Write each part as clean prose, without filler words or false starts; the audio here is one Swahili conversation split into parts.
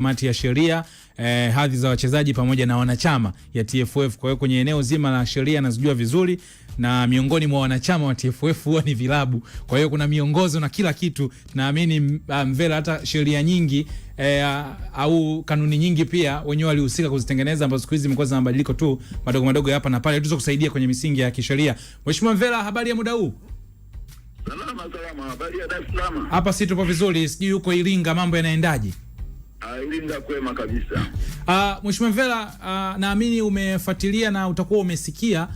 kamati ya sheria, hadhi za wachezaji pamoja na wanachama ya TFF. Kwa hiyo kwenye eneo zima la sheria nazijua vizuri, na miongoni mwa wanachama wa TFF huwa ni vilabu. Kwa hiyo kuna miongozo na kila kitu. Naamini Mvela hata sheria nyingi au kanuni nyingi pia wenyewe walihusika kuzitengeneza, ambazo siku hizi zimekuwa zina mabadiliko tu madogo madogo hapa na pale tuzo kusaidia kwenye misingi ya kisheria. Mheshimiwa Mvela, habari ya muda huu? Salama, habari ya Dar es Salaam. Hapa si tupo vizuri, sijui huko Iringa mambo yanaendaje? Iringa kwema kabisa. Mheshimiwa Mvela, naamini umefuatilia na utakuwa umesikia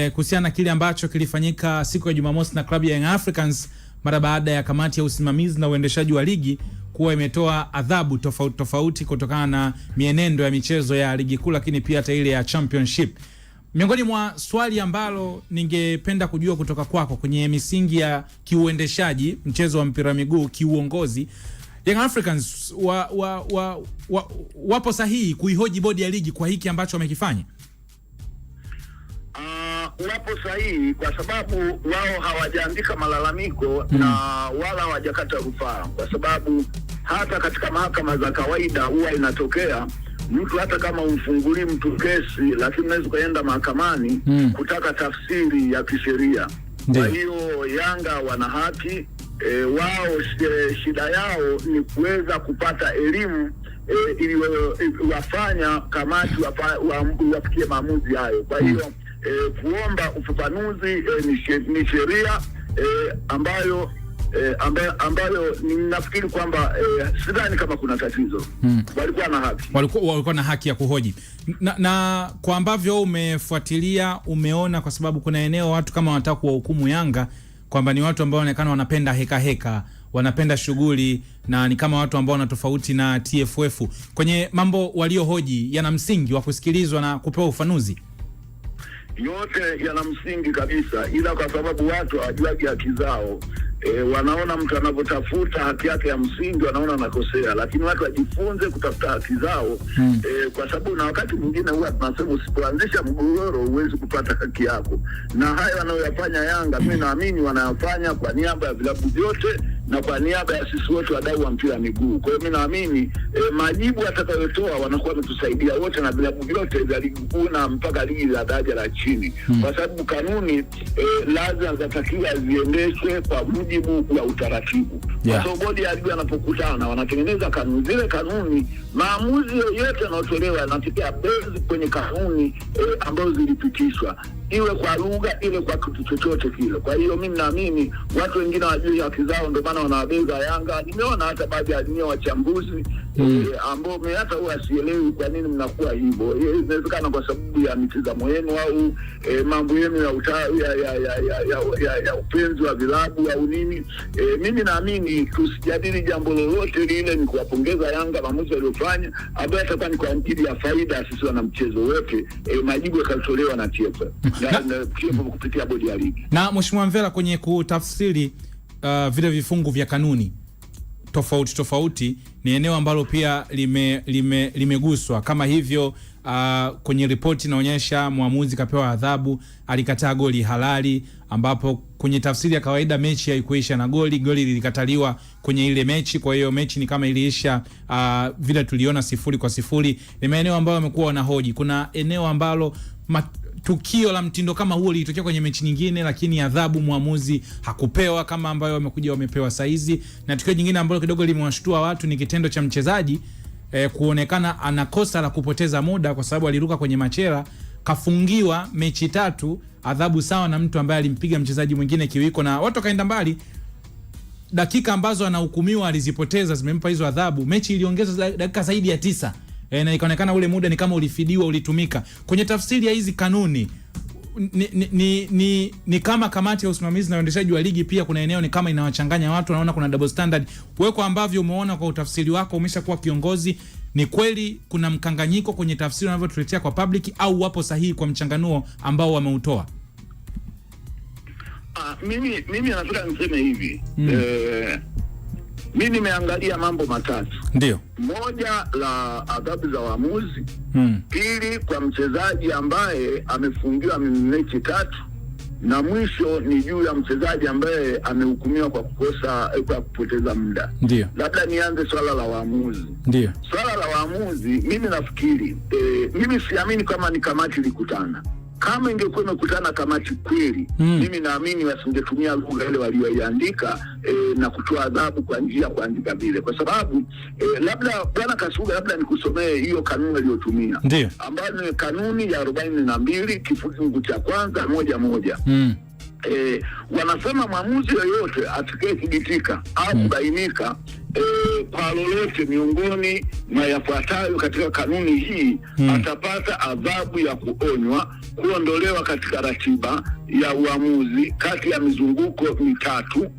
kuhusiana na kile ambacho kilifanyika siku ya Jumamosi na klabu ya Young Africans mara baada ya kamati ya usimamizi na uendeshaji wa ligi kuwa imetoa adhabu tofauti tofauti kutokana na mienendo ya michezo ya ligi kuu, lakini pia hata ile ya championship. Miongoni mwa swali ambalo ningependa kujua kutoka kwako kwenye misingi ya kiuendeshaji mchezo wa mpira miguu kiuongozi, Young Africans wapo sahihi kuihoji bodi ya ligi kwa hiki ambacho wamekifanya? Wapo sahihi kwa sababu wao hawajaandika malalamiko na wala hawajakata rufaa, kwa sababu hata katika mahakama za kawaida huwa inatokea mtu hata kama umfungulii mtu kesi, lakini unaweza kuenda mahakamani kutaka tafsiri ya kisheria. Kwa hiyo Yanga wana haki wao, shida yao ni kuweza kupata elimu ili wafanya kamati wafikie maamuzi hayo. Kwa hiyo kuomba ufafanuzi ni sheria ambayo ninafikiri kwamba sidhani kama kuna tatizo. Walikuwa na haki. Walikuwa na haki ya kuhoji. Na kwa ambavyo umefuatilia, umeona, kwa sababu kuna eneo watu kama wanataka kuwahukumu Yanga kwamba ni watu ambao wanaonekana wanapenda heka, wanapenda shughuli, na ni kama watu ambao wana tofauti na TFF. Kwenye mambo waliohoji yana msingi wa kusikilizwa na kupewa ufanuzi? Yote yana msingi kabisa, ila kwa sababu watu hawajuagi haki zao, wanaona mtu anapotafuta haki yake ya msingi wanaona anakosea, lakini watu wajifunze kutafuta haki zao. Kwa sababu na wakati mwingine huwa tunasema usipoanzisha mgogoro huwezi kupata haki yako, na hayo wanayoyafanya Yanga mimi naamini wanayafanya kwa niaba ya vilabu vyote na kwa niaba ya sisi wote wadau wa mpira miguu. Kwa hiyo mimi naamini majibu atakayotoa wanakuwa wametusaidia wote na vilabu vyote vya ligi kuu na mpaka ligi la daraja la chini, kwa sababu kanuni lazima zatakiwa ziendeshwe kwa mujibu wa utaratibu. Kwa sababu bodi ya ligi wanapokutana wanatengeneza kanuni, zile kanuni maamuzi yoyote yanayotolewa yanafikia base kwenye kanuni ambazo zilipitishwa, iwe kwa lugha ile kwa kitu chochote kile. Kwa hiyo mimi naamini watu wengine hawajui haki zao, ndio maana wanawabeza Yanga. Nimeona hata baadhi ya wachambuzi ambao hata huwa sielewi kwa nini mnakuwa hivyo. Inawezekana kwa sababu ya mitazamo yenu au mambo yenu ya upenzi wa vilabu au nini. Mimi naamini tusijadili jambo lolote lile, ni kuwapongeza Yanga maamuzi waliofanya, ambayo atakuwa ni kwa ajili ya faida sisi wana mchezo wote. Majibu yakatolewa na TFF kupitia bodi ya ligi. Na Mheshimiwa Mvela, kwenye kutafsiri vile vifungu vya kanuni tofauti ni eneo ambalo pia limeguswa kama hivyo. Kwenye ripoti inaonyesha muamuzi kapewa adhabu, alikataa goli halali, ambapo kwenye tafsiri ya kawaida mechi haikuisha na goli lilikataliwa kwenye ile mechi. Kwa hiyo mechi ni kama iliisha vile tuliona 0-0. Ni maeneo ambayo wamekuwa wanahoji. Kuna eneo ambalo tukio la mtindo kama huo lilitokea kwenye mechi nyingine, lakini adhabu muamuzi hakupewa kama ambayo wamepewa saizi. Na tukio jingine ambalo kidogo limewashtua watu ni kitendo cha mchezaji kuonekana anakosa la kupoteza muda kwa sababu aliruka kwenye machela, kafungiwa mechi 3, adhabu sawa na mtu ambaye alimpiga mchezaji mwingine kiwiko, na watu kaenda mbali. Dakika ambazo anahukumiwa alizipoteza, zimempa hizo adhabu. Mechi iliongezwa dakika zaidi ya 9. Na ikaonekana ule muda ni kama ulifidiwa, ulitumika. Kwenye tafsiri ya hizi kanuni ni kama kamati ya usimamizi na uendeshaji wa ligi pia kuna eneo ni kama inawachanganya watu, wanaona kuna double standard. Wewe kwa ambavyo umeona kwa utafsiri wako, umeshakuwa kiongozi, ni kweli kuna mkanganyiko kwenye tafsiri wanavyotuletea kwa public, au wapo sahihi kwa mchanganuo ambao wameutoa? Mimi nataka niseme hivi. Mimi nimeangalia mambo matatu. Ndio. Moja, la adhabu za waamuzi. Pili, kwa mchezaji ambaye amefungiwa mechi 3 na mwisho ni juu ya mchezaji ambaye amehukumiwa kwa kwa kupoteza muda. Ndio. Labda nianze swala la waamuzi. Ndio. Swala la waamuzi, mimi nafikiri mimi siamini kama ni kamati ilikutana. Kama ingekuwa imekutana kamati kweli, mimi naamini wasingetumia lugha ile walioiandika na kutoa adhabu kwa njia kuandika vile, kwa sababu labda Bwana Kasuga, labda nikusomee hiyo kanuni aliyotumia, ambayo ni kanuni ya 42 kifungu cha kwanza 1.1. Wanasema mwamuzi yoyote atakayethibitika au kubainika kwa lolote miongoni mwa yafuatayo katika kanuni hii atapata adhabu ya kuonywa, kuondolewa katika ratiba ya uamuzi kati ya mizunguko 3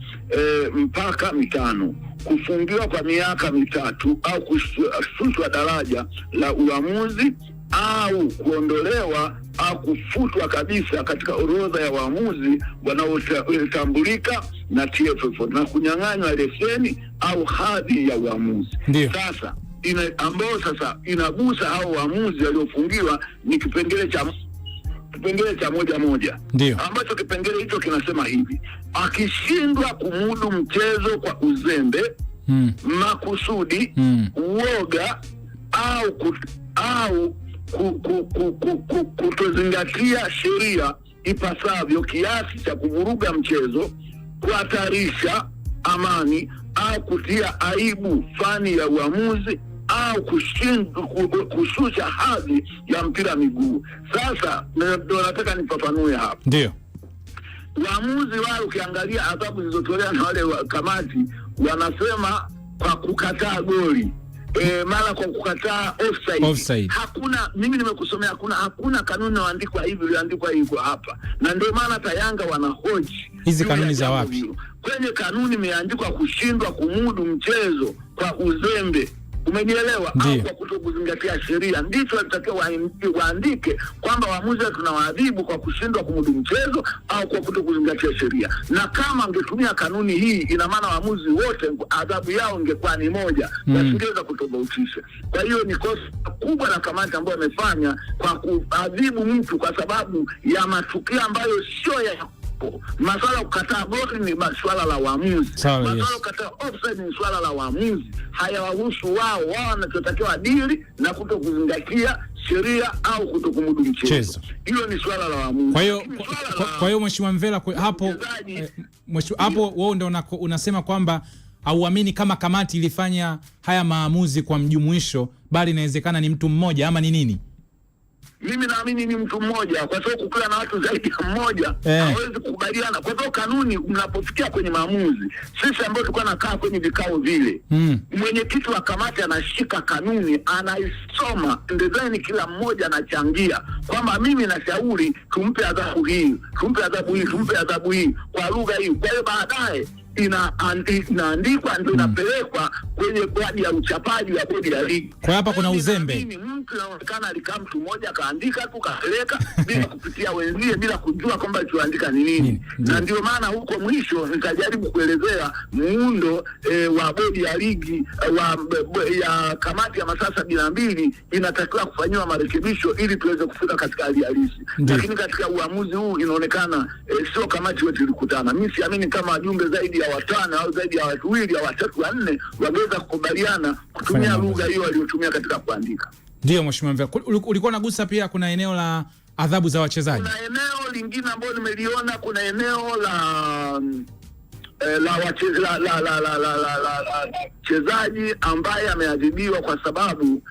mpaka 5, kufungiwa kwa miaka 3 au kushushwa daraja la uamuzi au kuondolewa au kufutwa kabisa katika orodha ya waamuzi wanaotambulika na TFF na kunyang'anywa leseni au hadhi ya uamuzi. Sasa ambao sasa inagusa hao waamuzi waliofungiwa ni kipengele cha 1.1. Ndio. Ambacho kipengele hicho kinasema hivi: akishindwa kumudu mchezo kwa uzembe, makusudi, uoga au kutozingatia sheria ipasavyo kiasi cha kuvuruga mchezo, kuhatarisha amani au kutia aibu fani ya uamuzi au kushusha hadhi ya mpira miguu. Sasa ndio nataka nifafanue hapa. Ndio. Waamuzi wao ukiangalia adhabu zilizotolewa na wale kamati, wanasema kwa kukataa goli, mara kwa kukataa offside. Hakuna, mimi nimekusomea, hakuna kanuni inayoandikwa hivi iliandikwa hivyo hapa, na ndio maana hata Yanga wanahoji hizi kanuni za wapi. Kwenye kanuni imeandikwa kushindwa kumudu mchezo kwa uzembe, umenielewa, au kwa kutokuzingatia sheria. Ndicho walitakiwa waandike kwamba waamuzi tunawaadhibu kwa kushindwa kumudu mchezo au kwa kutokuzingatia sheria. Na kama angetumia kanuni hii, ina maana waamuzi wote adhabu yao ingekuwa ni moja, wasingeweza kutofautisha. Kwa hiyo ni kosa kubwa la kamati ambayo amefanya kwa kuadhibu mtu kwa sababu ya matukio ambayo sio ya masuala ya kukataa goli ni masuala la waamuzi. Masuala ya kukataa offside ni swala la waamuzi, hayawahusu wao. Wao wanachotakiwa dili na kutokuzingatia sheria au kutokumudu mchezo. Hilo ni swala la waamuzi. Kwa hiyo Mheshimiwa Mvela, hapo wewe ndio unasema kwamba hauamini kama kamati ilifanya haya maamuzi kwa mjumuisho, bali inawezekana ni mtu mmoja, ama ni nini? Mimi naamini ni mtu mmoja, kwa sababu kukiwa na watu zaidi ya mmoja hawezi kukubaliana. Kwa sababu kanuni, mnapofikia kwenye maamuzi, sisi ambao tulikuwa nakaa kwenye vikao vile, mwenyekiti wa kamati anashika kanuni, anaisoma, ndezani kila mmoja anachangia kwamba mimi nashauri tumpe adhabu hii, tumpe adhabu hii, tumpe adhabu hii kwa lugha hii. Kwa hiyo baadaye inaandikwa ndio inapelekwa kwenye bodi ya uchapaji wa bodi ya ligi. Kwa hapa kuna uzembe. Mtu anaonekana alikaa mtu mmoja akaandika tu kapeleka bila kupitia wenzie, bila kujua kwamba alichoandika ni nini. Na ndio maana huko mwisho nitajaribu kuelezea muundo wa bodi ya ligi ya kamati ya masaa 72 inatakiwa kufanyiwa marekebisho ili tuweze kufika katika hali halisi. Lakini katika uamuzi huu inaonekana sio kamati wote ilikutana. Mimi siamini kama wajumbe zaidi ya 5 au zaidi ya 2 au 3 4 wangeweza kukubaliana kutumia lugha hiyo waliotumia katika kuandika. Ndio Mheshimiwa Mvela, ulikuwa unagusa pia kuna eneo la adhabu za wachezaji. Kuna eneo lingine ambalo nimeliona, kuna eneo la wachezaji ambaye ameadhibiwa kwa sababu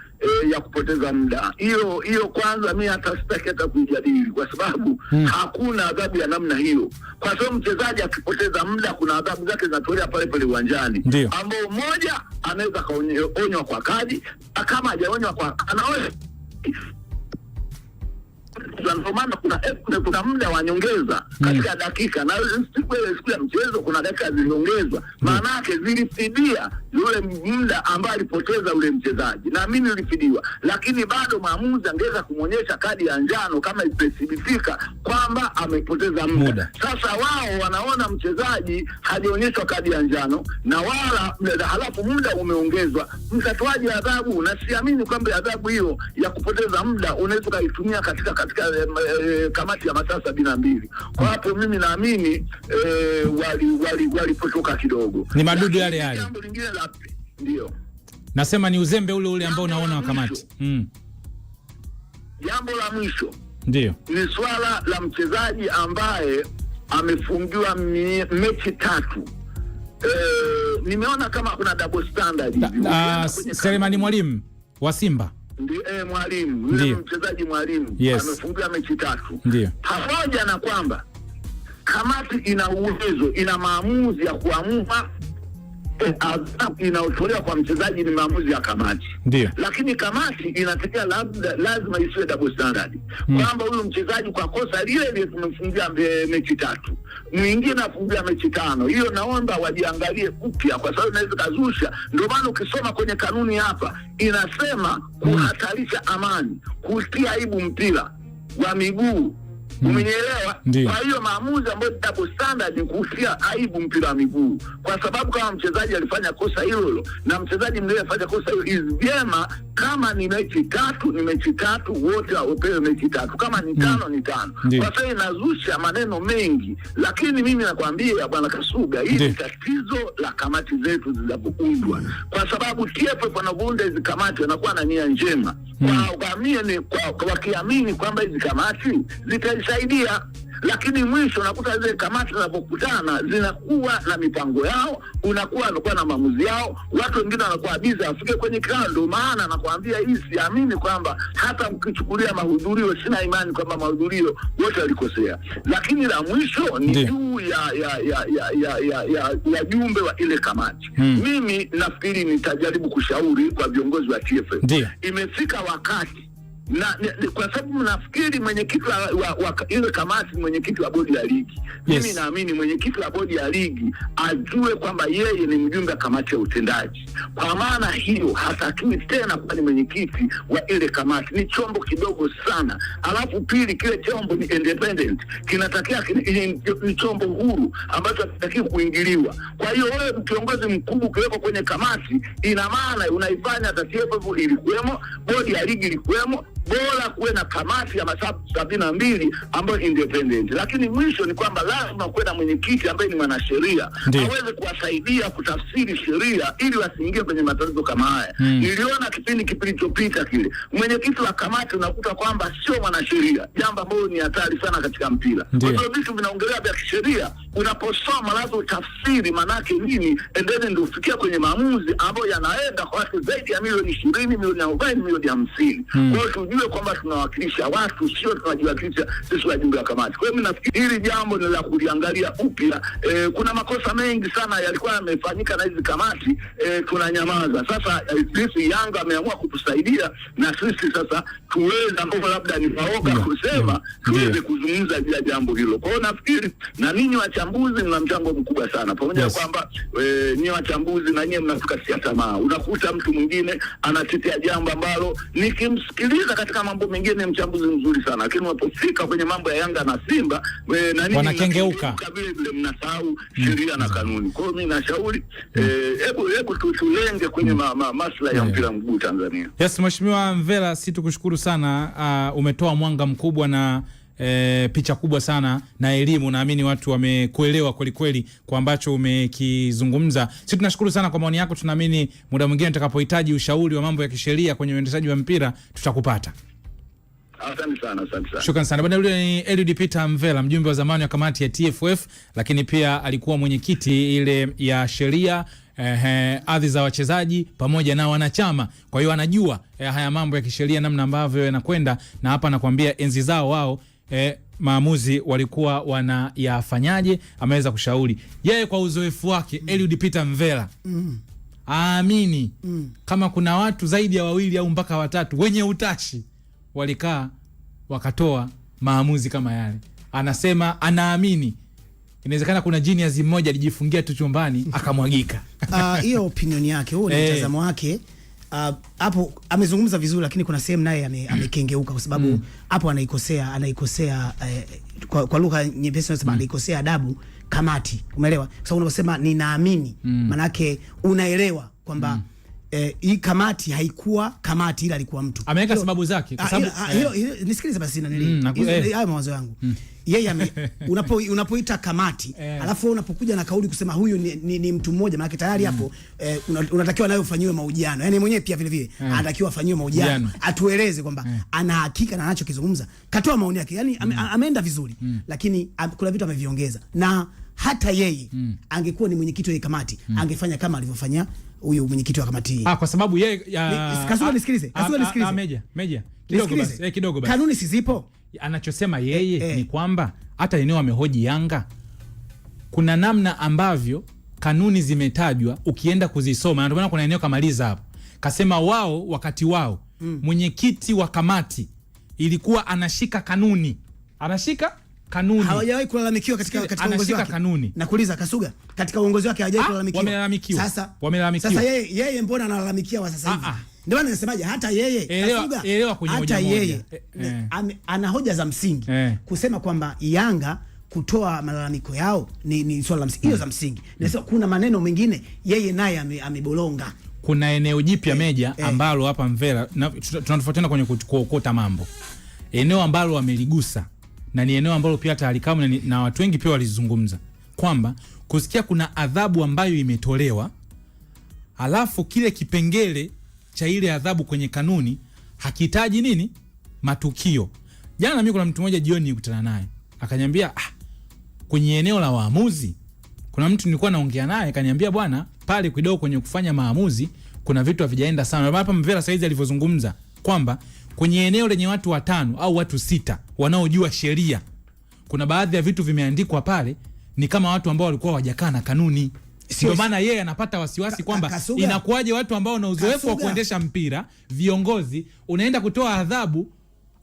ya kupoteza muda. Hiyo kwanza mimi hata sitaki hata kujadili, kwa sababu hakuna adhabu ya namna hiyo. Kwa sababu mchezaji akipoteza muda kuna adhabu zake zinatolewa pale pale uwanjani, ambao mmoja anaweza kaonywa kwa kadi, kama hajaonywa kwa anaona. Ndio maana kuna muda wa nyongeza katika dakika, na siku ya mchezo kuna dakika ziliongezwa, maana yake zilifidia yule muda ambao alipoteza ule mchezaji, na mimi nilifidiwa. Lakini bado maamuzi angeweza kumuonyesha kadi ya njano kama ilithibitika kwamba amepoteza muda. Sasa wao wanaona mchezaji hajaonyeshwa kadi ya njano na wala halafu muda umeongezwa, mtatoaji adhabu. Na siamini kwamba adhabu hiyo ya kupoteza muda unaweza kuitumia katika kamati ya masaa 72. Kwa hapo mimi naamini walipotoka kidogo. Ni madudu yale. Jambo lingine la ndio nasema ni uzembe ule ambao unaona wa kamati. Jambo la mwisho ndio ni swala la mchezaji ambaye amefungiwa mechi 3. Nimeona kama kuna double standard hivi. Selemani Mwalimu wa Simba. Ndio Mwalimu, yule mchezaji Mwalimu amefungiwa mechi 3. Ndio. Pamoja na kwamba kamati ina uwezo, ina maamuzi ya kuamua, adhabu inayotolewa kwa mchezaji ni maamuzi ya kamati. Ndio. Lakini kamati inatetea lazima isiwe double standard. Kwamba huyu mchezaji kwa kosa lile tumemfungia mechi 3, mwingine afungia mechi 5. Hiyo naomba wajiangalie upya, kwa sababu inaweza kazusha. Ndio maana ukisoma kwenye kanuni hapa inasema kuhatarisha amani, kutia aibu mpira wa miguu. Umenielewa? Kwa hiyo maamuzi ambayo double standard ni kutia aibu mpira wa miguu, kwa sababu kama mchezaji alifanya kosa hilo na mchezaji mwingine alifanya kosa hilo, vyema kama ni mechi 3 ni mechi 3, wote wapewe mechi 3. Kama ni 5 ni 5. Kwa sababu inazusha maneno mengi, lakini mimi nakwambia bwana Kasuga, hii ni tatizo la kamati zetu zinapoundwa, kwa sababu TFF wanapounda hizi kamati wanakuwa na nia njema, wakiamini kwamba hizi kamati zitasaidia, lakini mwisho unakuta zile kamati zinapokutana zinakuwa na mipango yao, wanakuwa na maamuzi yao, watu wengine wanakuwa biza afike kwenye kikao. Ndio maana nakwambia hii siamini kwamba hata mkichukulia mahudhurio, sina imani kwamba mahudhurio wote walikosea, lakini la mwisho ni juu ya jumbe wa ile kamati. Mimi nafikiri nitajaribu kushauri kwa viongozi wa TFF. Imefika wakati kwa sababu nafikiri mwenyekiti wa ile kamati mwenyekiti wa bodi ya ligi. Mimi naamini mwenyekiti wa bodi ya ligi ajue kwamba yeye ni mjumbe wa kamati ya utendaji. Kwa maana hiyo hatakiwi tena kuwa ni mwenyekiti wa ile kamati, ni chombo kidogo sana. Alafu pili, kile chombo ni independent, kinatakiwa ni chombo huru ambacho hakitakiwi kuingiliwa. Kwa hiyo wewe kiongozi mkuu ukiweko kwenye kamati, ina maana unaifanya TFF ilikuwemo, bodi ya ligi ilikuwemo, bora kuwe na kamati ya masaa 72 ambayo independent. Lakini mwisho ni kwamba lazima kuwe na mwenyekiti ambaye ni mwanasheria aweze kuwasaidia kutafsiri sheria ili wasiingie kwenye matatizo kama haya. Niliona kipindi kilichopita kile mwenyekiti wa kamati unakuta kwamba sio mwanasheria, jambo ambalo ni hatari sana katika mpira. Kwa hiyo vitu vinaongelewa vya kisheria, unaposoma lazima utafsiri manake nini, endele ndio ufikia kwenye maamuzi ambayo yanaenda kwa watu zaidi ya milioni 20, milioni 40, milioni 50. Kwa hiyo tujue kwamba tunawakilisha watu, sio tunajiwakilisha sisi wajumbe wa kamati. Kwa hiyo mimi nafikiri hili jambo ni la kuliangalia upya. Kuna makosa mengi sana yalikuwa yamefanyika na hizi kamati, tunanyamaza. Sasa sisi Yanga ameamua kutusaidia, na sisi sasa tuweze ambao labda ni paoga kusema tuweze kuzungumza juu ya jambo hilo. Kwa hiyo nafikiri na ninyi wachambuzi mna mchango mkubwa sana, pamoja kwamba ninyi wachambuzi na nyinyi mnafika tamaa. Unakuta mtu mwingine anatetea jambo ambalo nikimsikiliza katika mambo mengine mchambuzi mzuri sana, lakini unapofika kwenye mambo ya Yanga na Simba na nini wanakengeuka vile mnasahau sheria na kanuni. Kwa hiyo mimi nashauri hebu tulenge kwenye maslahi ya mpira mguu Tanzania. Yes, Mheshimiwa Mvela, si tukushukuru sana, umetoa mwanga mkubwa na picha kubwa sana na elimu. Naamini watu wamekuelewa kweli kweli kwa ambacho umekizungumza. Sisi tunashukuru sana kwa maoni yako. Tunaamini muda mwingine tutakapohitaji ushauri wa mambo ya kisheria kwenye uendeshaji wa mpira tutakupata. Asante sana. Shukrani sana. Bwana, yule ni Eliud Peter Mvela, mjumbe wa zamani wa kamati ya TFF, lakini pia alikuwa mwenyekiti ile ya sheria, ardhi za wachezaji pamoja na wanachama. Kwa hiyo anajua haya mambo ya kisheria namna ambavyo yanakwenda, na hapa nakwambia enzi zao wao maamuzi walikuwa wanayafanyaje. Ameweza kushauri yeye kwa uzoefu wake. Eliud Peter Mvela aamini kama kuna watu zaidi ya 2 au mpaka 3 wenye utashi walikaa wakatoa maamuzi kama yale. Anasema anaamini inawezekana kuna genius mmoja alijifungia tu chumbani akamwagika. Hiyo opinion yake, huo ni mtazamo wake. Hapo amezungumza vizuri, lakini kuna sehemu naye amekengeuka, kwa sababu hapo anaikosea kwa lugha nyepesi nasema anaikosea adabu kamati. Umeelewa? Kwa sababu unaposema ninaamini maana yake unaelewa kwamba hii kamati haikuwa kamati, ila alikuwa mtu. Ameweka sababu zake kwa sababu nisikilize basi na hayo mawazo yangu. Yeye unapoita kamati alafu unapokuja na kauli kusema huyu ni mtu mmoja, maana tayari hapo unatakiwa nayo ufanyiwe mahojiano. Yani mwenyewe pia vile vile anatakiwa afanyiwe mahojiano, atueleze kwamba ana hakika na anachokizungumza, katoa maoni yake. Yani ameenda vizuri, lakini kuna vitu ameviongeza, na hata yeye angekuwa ni mwenyekiti wa kamati angefanya kama alivyofanya huyu mwenyekiti wa kamati hii. Kwa sababu yeye Kasuga nisikilize. Meja kidogo basi. Kanuni si zipo. Anachosema yeye ni kwamba hata eneo amehoji Yanga, kuna namna ambavyo kanuni zimetajwa ukienda kuzisoma, ndio maana kuna eneo kamaliza hapo. Kasema wao wakati wao mwenyekiti wa kamati ilikuwa anashika kanuni. Hawajawahi kulalamikiwa katika uongozi wake. Kanuni. Nakuuliza Kasuga, katika uongozi wake hawajawahi kulalamikiwa. Sasa yeye mbona analalamikia wa sasa hivi? Ndio maana nasemaje, hata yeye Kasuga, hata yeye ana hoja za msingi kusema kwamba Yanga kutoa malalamiko yao ni swala la msingi. Hiyo za msingi. Nasema kuna maneno mengine yeye naye amebolonga. Kuna eneo jipya Meja ambalo hapa Mvera tunatofautiana kwenye kuokota mambo. Eneo ambalo wameligusa na ni eneo ambalo pia Alikamu na watu wengi pia walizungumza kwamba kusikia kuna adhabu ambayo imetolewa, alafu kile kipengele cha ile adhabu kwenye kanuni hakitaji nini matukio. Jana mimi kuna mtu mmoja jioni nikutana naye akaniambia kwenye eneo la waamuzi kuna mtu nilikuwa naongea naye akaniambia bwana, pale kidogo kwenye kufanya maamuzi kuna vitu havijaenda sana. Hapa Mvera saizi alivyozungumza kwamba kwenye eneo lenye watu 5 au watu 6 wanaojua sheria, kuna baadhi ya vitu vimeandikwa pale ni kama watu ambao walikuwa hawajakaa na kanuni. Ndio maana yeye anapata wasiwasi kwamba inakuwaje watu ambao wana uzoefu wa kuendesha mpira, viongozi, unaenda kutoa adhabu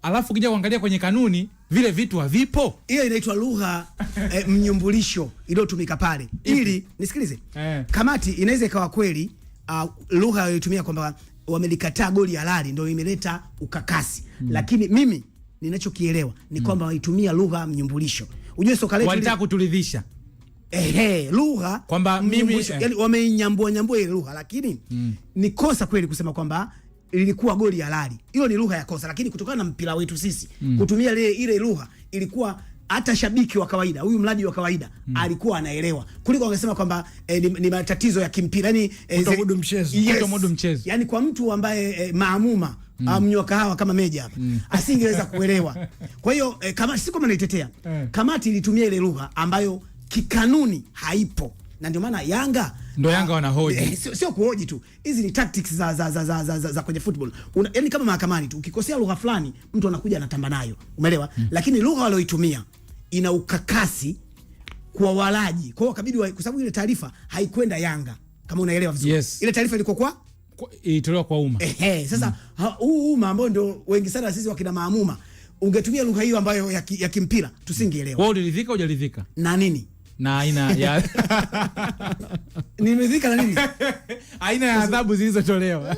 alafu kija kuangalia kwenye kanuni vile vitu havipo. Hiyo inaitwa lugha mnyumbulisho iliyotumika pale. Ili nisikilize. Kamati inaweza ikawa kweli lugha iliyotumia kwamba wamelikataa goli halali ndio imeleta ukakasi. Lakini mimi ninachokielewa ni kwamba waitumia lugha mnyumbulisho. Unajua soka letu walitaka kuturidhisha. Lugha kwamba mimi yani wameinyambua ile lugha, lakini ni kosa kweli kusema kwamba ilikuwa goli halali. Hiyo ni lugha ya kosa, lakini kutokana na mpira wetu sisi kutumia ile lugha ilikuwa hata shabiki wa kawaida, huyu mlaji wa kawaida alikuwa anaelewa kuliko wangesema kwamba ni matatizo ya kimpira, yani kutomudu mchezo. Yani kwa mtu ambaye maamuma mnywa kahawa kama Meja hapa asingeweza kuelewa. Kwa hiyo kama si kama naitetea kamati ilitumia ile lugha ambayo kikanuni haipo, na ndio maana Yanga wanahoji. Sio kuhoji tu, hizi ni tactics za kwenye football. Yani kama mahakamani tu, ukikosea lugha fulani mtu anakuja anatamba nayo, umeelewa? Lakini lugha walioitumia ina ukakasi kwa walaji, kwa hiyo kabidi kwa sababu ile taarifa haikwenda Yanga, kama unaelewa vizuri. Ile taarifa ilikuwa ilitolewa kwa umma. Sasa umma ambao ndio wengi sana sisi wakina maamuma, ungetumia lugha hiyo ambayo ya kimpira tusingeelewa. Wewe uliridhika au hujaridhika na nini? Na aina ya nimedhika na nini? Aina ya adhabu zilizotolewa.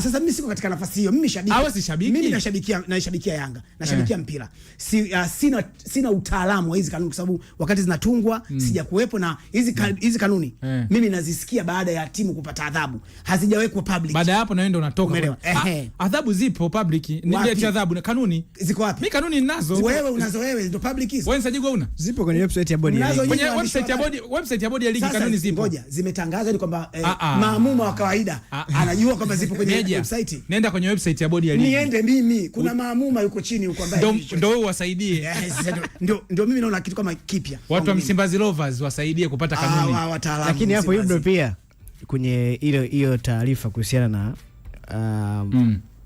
Sasa mimi siko katika nafasi hiyo. Mimi shabiki. Si shabiki. Mimi nashabikia Yanga. Nashabikia mpira. Sina utaalamu wa hizi kanuni kwa sababu wakati zinatungwa sijakuwepo, na hizi kanuni mimi nazisikia baada ya timu kupata adhabu. Hazijawekwa public. Baada hapo na wewe ndio unatoka. Adhabu zipo public. Ndio adhabu na kanuni. Ziko wapi? Mimi kanuni ninazo. Wewe unazo, wewe ndio public hizo. Wewe Sajigwa una? Zipo kwenye website ya bodi ya ligi. Website ya bodi ya ligi kanuni zipo. Ngoja, zimetangazwa ni kwamba maamuma wa kawaida anajua kwamba zipo kwenye website. Nenda kwenye website ya bodi ya ligi. Niende mimi, kuna maamuma yuko chini huko ambaye ndio wewe wasaidie. Ndio mimi naona kitu kama kipya. Watu wa Msimbazi Lovers wasaidie kupata kanuni. Lakini hapo hivyo pia kwenye hiyo taarifa kuhusiana na